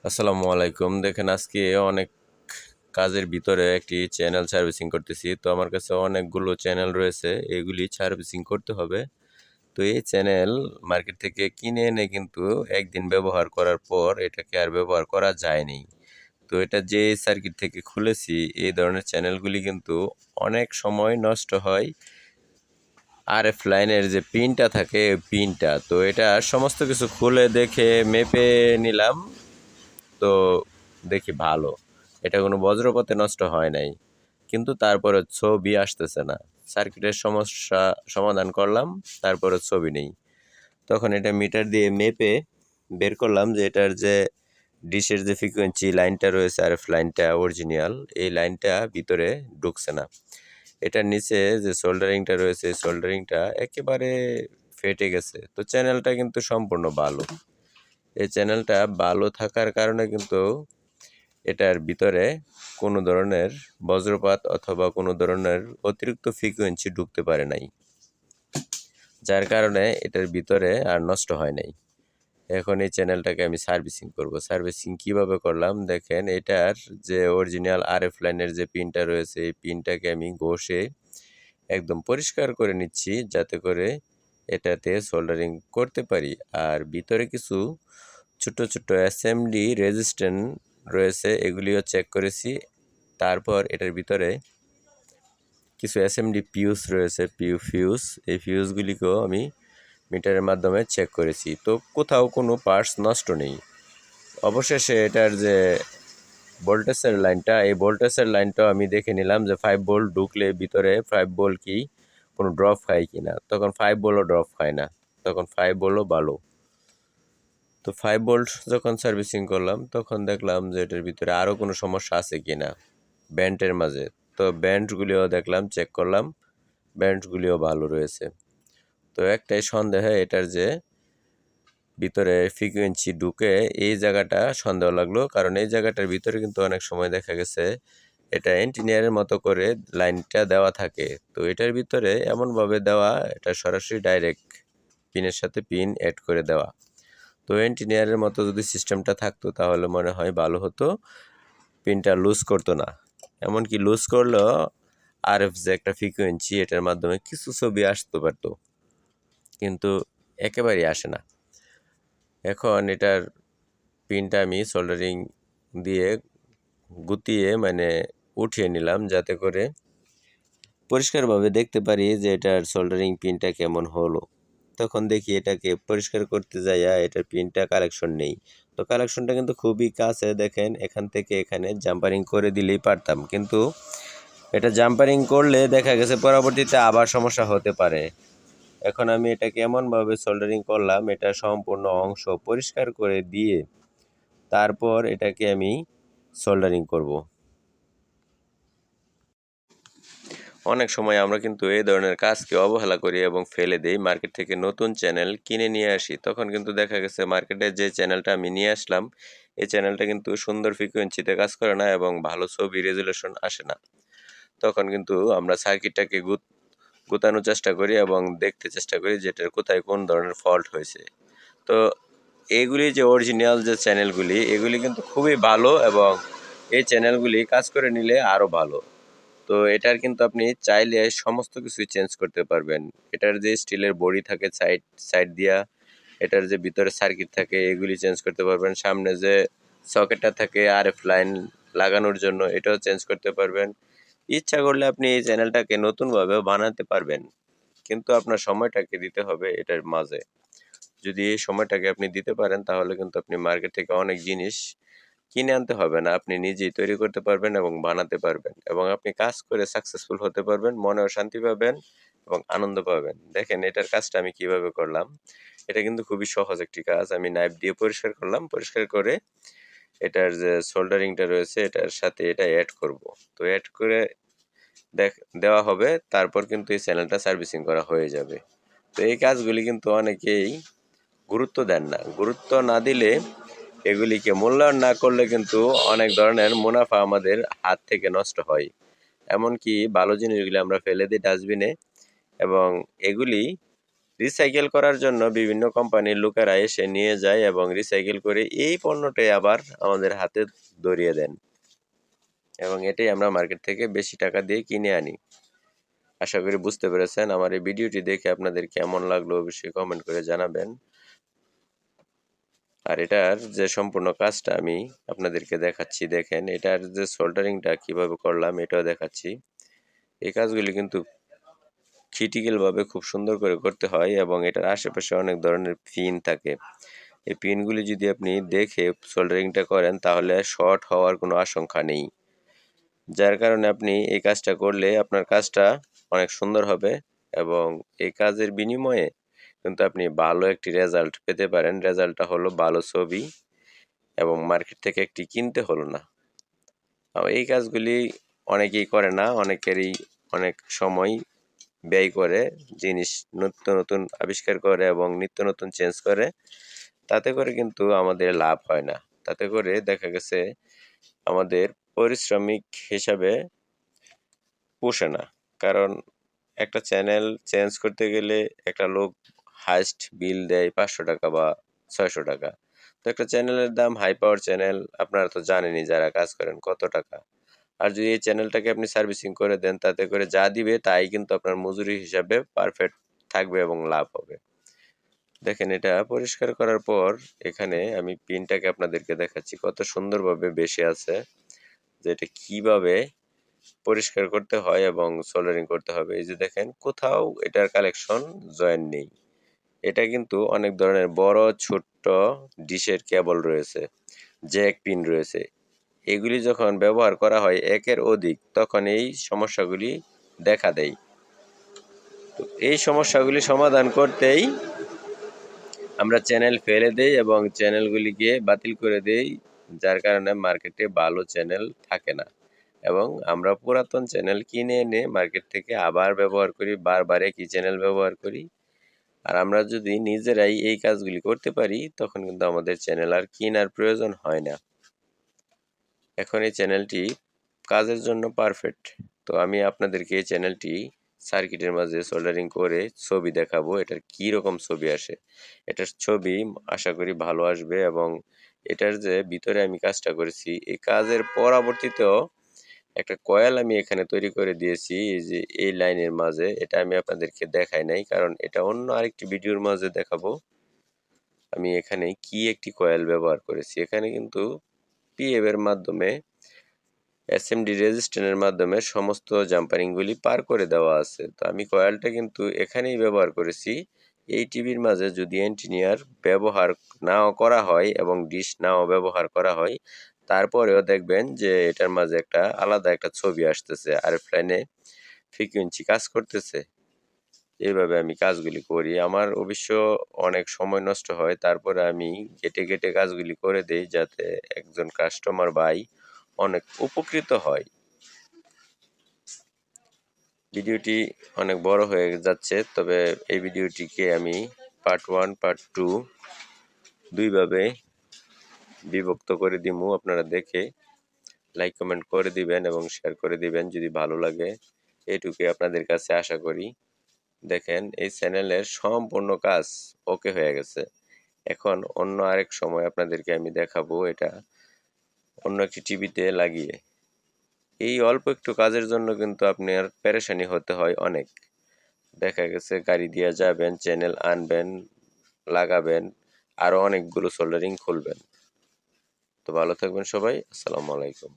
আসসালামু আলাইকুম। দেখেন আজকে অনেক কাজের ভিতরে একটি চ্যানেল সার্ভিসিং করতেছি। তো আমার কাছে অনেকগুলো চ্যানেল রয়েছে। এগুলি সার্ভিসিং করতে হবে। তো এই চ্যানেল মার্কেট থেকে কিনে এনে কিন্তু একদিন ব্যবহার করার পর এটাকে আর ব্যবহার করা যায়নি। তো এটা যে সার্কিট থেকে খুলেছি এই ধরনের চ্যানেলগুলি কিন্তু অনেক সময় নষ্ট হয়। আরএফ লাইনের যে পিনটা থাকে ওই পিনটা। তো এটা সমস্ত কিছু খুলে দেখে মেপে নিলাম। তো দেখি ভালো। এটা কোনো বজ্রপাতে নষ্ট হয় নাই। কিন্তু তারপরে ছবি আসতেছে না। সার্কিটের সমস্যা সমাধান করলাম, তারপরে ছবি নেই। তখন এটা মিটার দিয়ে মেপে বের করলাম যে এটার যে ডিশের যে ফ্রিকোয়েন্সি লাইনটা রয়েছে আরএফ লাইনটা অরিজিনাল, এই লাইনটা ভিতরে ঢুকছে না। এটার নিচে যে সোল্ডারিংটা রয়েছে এই সোল্ডারিংটা একেবারে ফেটে গেছে। তো চ্যানেলটা কিন্তু সম্পূর্ণ ভালো। এই চ্যানেলটা ভালো থাকার কারণে কিন্তু এটার ভিতরে কোনো ধরনের বজ্রপাত অথবা কোনো ধরনের অতিরিক্ত ফ্রিকোয়েন্সি ঢুকতে পারে নাই, যার কারণে এটার ভিতরে আর নষ্ট হয় নাই। এখন এই চ্যানেলটাকে আমি সার্ভিসিং করব। সার্ভিসিং কিভাবে করলাম দেখেন, এটার যে অরিজিনাল আরএফ লাইনের যে পিনটা রয়েছে এই পিনটাকে আমি ঘষে একদম পরিষ্কার করে নিচ্ছি, যাতে করে এটাতে সোল্ডারিং করতে পারি। আর ভিতরে কিছু ছোট ছোট এসএমডি রেজিস্ট্যান্ট রয়েছে, এগুলিও চেক করেছি। তারপর এটার ভিতরে কিছু এসএমডি ফিউজ রয়েছে, ফিউজ, এই ফিউজগুলিকেও আমি মিটারের মাধ্যমে চেক করেছি। তো কোথাও কোনো পার্টস নষ্ট নেই। অবশেষে এটার যে ভোল্টেজের লাইনটা, এই ভোল্টেজের লাইনটাও আমি দেখে নিলাম যে 5 ভোল্ট ঢুকলে ভিতরে 5 ভোল্ট কি কোনো ড্রপ খায় কি না। তখন 5 ভোল্টও ড্রপ খায় না, তখন 5 ভোল্টও ভালো। তো 5 ভোল্ট যখন সার্ভিসিং করলাম তখন দেখলাম যে এটার ভিতরে আরও কোনো সমস্যা আছে কি না ব্যান্ডের মাঝে। তো ব্যান্ডগুলিও দেখলাম, চেক করলাম, ব্যান্ডগুলিও ভালো রয়েছে। তো একটাই সন্দেহে এটার যে ভিতরে ফ্রিকোয়েন্সি ঢুকে এই জায়গাটা সন্দেহ লাগলো, কারণ এই জায়গাটার ভিতরে কিন্তু অনেক সময় দেখা গেছে এটা এন্টিনিয়ারের মতো করে লাইনটা দেওয়া থাকে। তো এটার ভিতরে এমনভাবে দেওয়া, এটা সরাসরি ডাইরেক্ট পিনের সাথে পিন অ্যাড করে দেওয়া। তো এন্টিনিয়ারের মতো যদি সিস্টেমটা থাকতো তাহলে মনে হয় ভালো হতো, পিনটা লুজ করতো না। এমনকি লুজ করলেও আরএফ যে একটা ফ্রিকোয়েন্সি এটার মাধ্যমে কিছু ছবি আসতে পারতো, কিন্তু একেবারেই আসে না। এখন এটার পিনটা আমি সোল্ডারিং দিয়ে গুতিয়ে উঠিয়ে নিলাম, যাতে করে পরিষ্কারভাবে দেখতে পারি যে এটার সোল্ডারিং পিনটা কেমন হলো। তখন দেখি এটাকে পরিষ্কার করতে যাইয়া এটার পিনটা কালেকশন নেই। তো কালেকশনটা কিন্তু খুবই কাছে, দেখেন এখান থেকে এখানে জাম্পারিং করে দিলেই পারতাম, কিন্তু এটা জাম্পারিং করলে দেখা গেছে পরবর্তীতে আবার সমস্যা হতে পারে। এখন আমি এটাকে এমনভাবে সোল্ডারিং করলাম, এটা সম্পূর্ণ অংশ পরিষ্কার করে দিয়ে তারপর এটাকে আমি সোল্ডারিং করব। অনেক সময় আমরা কিন্তু এই ধরনের কাজকে অবহেলা করি এবং ফেলে দেই। মার্কেট থেকে নতুন চ্যানেল কিনে নিয়ে আসি, তখন কিন্তু দেখা গেছে মার্কেটে যে চ্যানেলটা আমি নিয়ে আসলাম এই চ্যানেলটা কিন্তু সুন্দর ফ্রিকোয়েন্সিতে কাজ করে না এবং ভালো ছবি রেজুলেশন আসে না। তখন কিন্তু আমরা সার্কিটটাকে গুতানোর চেষ্টা করি এবং দেখতে চেষ্টা করি যে এটার কোথায় কোন ধরনের ফল্ট হয়েছে। তো এগুলি যে অরিজিনাল যে চ্যানেলগুলি এগুলি কিন্তু খুবই ভালো এবং এই চ্যানেলগুলি কাজ করে নিলে আরও ভালো। তো এটার কিন্তু আপনি চাইলে সমস্ত কিছুই চেঞ্জ করতে পারবেন। এটার যে স্টিলের বডি থাকে সাইড সাইড দিয়া, এটার যে ভিতরে সার্কিট থাকে এগুলি চেঞ্জ করতে পারবেন। সামনে যে সকেটটা থাকে আরএফ লাইন লাগানোর জন্য এটাও চেঞ্জ করতে পারবেন। ইচ্ছা করলে আপনি এই চ্যানেলটাকে নতুনভাবেও বানাতে পারবেন, কিন্তু আপনার সময়টাকে দিতে হবে এটার মাঝে। যদি এই সময়টাকে আপনি দিতে পারেন তাহলে কিন্তু আপনি মার্কেট থেকে অনেক জিনিস কিনে আনতে হবে না, আপনি নিজেই তৈরি করতে পারবেন এবং বানাতে পারবেন এবং আপনি কাজ করে সাকসেসফুল হতে পারবেন, মনেও শান্তি পাবেন এবং আনন্দ পাবেন। দেখেন এটার কাজটা আমি কিভাবে করলাম। এটা কিন্তু খুবই সহজ একটি কাজ। আমি নাইফ দিয়ে পরিষ্কার করলাম, পরিষ্কার করে এটার যে সোল্ডারিংটা রয়েছে এটার সাথে এটা অ্যাড করব। তো অ্যাড করে দেওয়া হবে, তারপর কিন্তু এই চ্যানেলটা সার্ভিসিং করা হয়ে যাবে। তো এই কাজগুলি কিন্তু অনেকেই গুরুত্ব দেন না। গুরুত্ব না দিলে, এগুলিকে মূল্যায়ন না করলে কিন্তু অনেক ধরনের মুনাফা আমাদের হাত থেকে নষ্ট হয়। এমনকি ভালো জিনিসগুলি আমরা ফেলে দিই ডাস্টবিনে এবং এগুলি রিসাইকেল করার জন্য বিভিন্ন কোম্পানির লোকেরা এসে নিয়ে যায় এবং রিসাইকেল করে এই পণ্যটাই আবার আমাদের হাতে ধরিয়ে দেন এবং এটাই আমরা মার্কেট থেকে বেশি টাকা দিয়ে কিনে আনি। আশা করি বুঝতে পেরেছেন। আমার এই ভিডিওটি দেখে আপনাদের কেমন লাগলো অবশ্যই কমেন্ট করে জানাবেন। আর এটার যে সম্পূর্ণ কাজটা আমি আপনাদেরকে দেখাচ্ছি, দেখেন এটার যে সোল্ডারিংটা কিভাবে করলাম এটাও দেখাচ্ছি। এই কাজগুলি কিন্তু ক্রিটিক্যাল ভাবে খুব সুন্দর করে করতে হয় এবং এটার আশেপাশে অনেক ধরনের পিন থাকে। এই পিনগুলি যদি আপনি দেখে সোল্ডারিংটা করেন তাহলে শর্ট হওয়ার কোনো আশঙ্কা নেই। যার কারণে আপনি এই কাজটা করলে আপনার কাজটা অনেক সুন্দর হবে এবং এই কাজের বিনিময়ে কিন্তু আপনি ভালো একটি রেজাল্ট পেতে পারেন। রেজাল্টটা হলো ভালো ছবি এবং মার্কেট থেকে একটি কিনতে হলো না। এই কাজগুলি অনেকেই করে না, অনেকেরই অনেক সময় ব্যয় করে, জিনিস নিত্য নতুন আবিষ্কার করে এবং নিত্য নতুন চেঞ্জ করে, তাতে করে কিন্তু আমাদের লাভ হয় না। তাতে করে দেখা গেছে আমাদের পারিশ্রমিক হিসাবে পোষে না। কারণ একটা চ্যানেল চেঞ্জ করতে গেলে একটা লোক হাইস্ট বিল দেয় 500 টাকা বা 600 টাকা। তো একটা চ্যানেলের দাম হাই পাওয়ার চ্যানেল আপনারা তো জানেনই যারা কাজ করেন কত টাকা। আর যদি এই চ্যানেলটাকে আপনি সার্ভিসিং করে দেন তাতে করে যা দিবে তাই কিন্তু আপনার মজুরি হিসাবে পারফেক্ট থাকবে এবং লাভ হবে। দেখেন এটা পরিষ্কার করার পর এখানে আমি পিনটাকে আপনাদেরকে দেখাচ্ছি কত সুন্দরভাবে বেশি আছে, যে এটা কিভাবে পরিষ্কার করতে হয় এবং সোল্ডারিং করতে হবে। এই যে দেখেন কোথাও এটার কালেকশন জয়েন নেই। এটা কিন্তু অনেক ধরনের বড় ছোট্ট ডিশের কেবল রয়েছে, জ্যাক পিন রয়েছে। এগুলি যখন ব্যবহার করা হয় একের অধিক তখন এই সমস্যাগুলি দেখা দেয়। তো এই সমস্যাগুলি সমাধান করতেই আমরা চ্যানেল ফেলে দেই এবং চ্যানেলগুলিকে বাতিল করে দেই, যার কারণে মার্কেটে ভালো চ্যানেল থাকে না এবং আমরা পুরাতন চ্যানেল কিনে এনে মার্কেট থেকে আবার ব্যবহার করি, বারবার একই চ্যানেল ব্যবহার করি। আর আমরা যদি নিজেরাই এই কাজগুলি করতে পারি তখন কিন্তু আমাদের চ্যানেল আর কেনার প্রয়োজন হয় না। এখন এই চ্যানেলটি কাজের জন্য পারফেক্ট। তো আমি আপনাদেরকে এই চ্যানেলটি সার্কিটের মাঝে সোল্ডারিং করে ছবি দেখাবো, এটার কি রকম ছবি আসে। এটার ছবি আশা করি ভালো আসবে এবং এটার যে ভিতরে আমি কাজটা করেছি এই কাজের পরবর্তীতেও একটা কয়েল আমি এখানে তৈরি করে দিয়েছি এই যে এই লাইনের মাঝে। এটা আমি আপনাদেরকে দেখাই নাই কারণ এটা অন্য আরেকটি ভিডিওর মাঝে দেখাবো। আমি এখানে কি একটি কয়েল ব্যবহার করেছি, এখানে কিন্তু পিএফ এর মাধ্যমে এসএমডি রেজিস্ট্যান্সের মাধ্যমে সমস্ত জাম্পারিংগুলি পার করে দেওয়া আছে। তো আমি কয়েলটা কিন্তু এখানেই ব্যবহার করেছি। এই টিভির মাঝে যদি এন্টিনিয়ার ব্যবহার নাও করা হয় এবং ডিশ নাও ব্যবহার করা হয় তারপরেও দেখবেন যে এটার মাঝে একটা আলাদা একটা ছবি আসতেছে, আরএফ লাইনে ফ্রিকোয়েন্সি কাজ করতেছে। এইভাবে আমি কাজগুলি করি। আমার অবশ্য অনেক সময় নষ্ট হয়, তারপরে আমি কেটে কেটে কাজগুলি করে দেই যাতে একজন কাস্টমার ভাই অনেক উপকৃত হয়। ভিডিওটি অনেক বড় হয়ে যাচ্ছে, তবে এই ভিডিওটিকে আমি পার্ট 1 পার্ট 2 দুইভাবে বিভক্ত করে দিমু। আপনারা দেখে লাইক কমেন্ট করে দিবেন এবং শেয়ার করে দিবেন যদি ভালো লাগে। এইটুকুই আপনাদের কাছে আশা করি। দেখেন এই চ্যানেলের সম্পূর্ণ কাজ ওকে হয়ে গেছে। এখন অন্য আরেক সময় আপনাদেরকে আমি দেখাবো এটা অন্য একটি টিভিতে লাগিয়ে। এই অল্প একটু কাজের জন্য কিন্তু আপনার পেরেশানি হতে হয় অনেক। দেখা গেছে গাড়ি দিয়ে যাবেন, চ্যানেল আনবেন, লাগাবেন, আরও অনেকগুলো সোল্ডারিং খুলবেন। তো ভালো থাকবেন সবাই। আসসালামু আলাইকুম।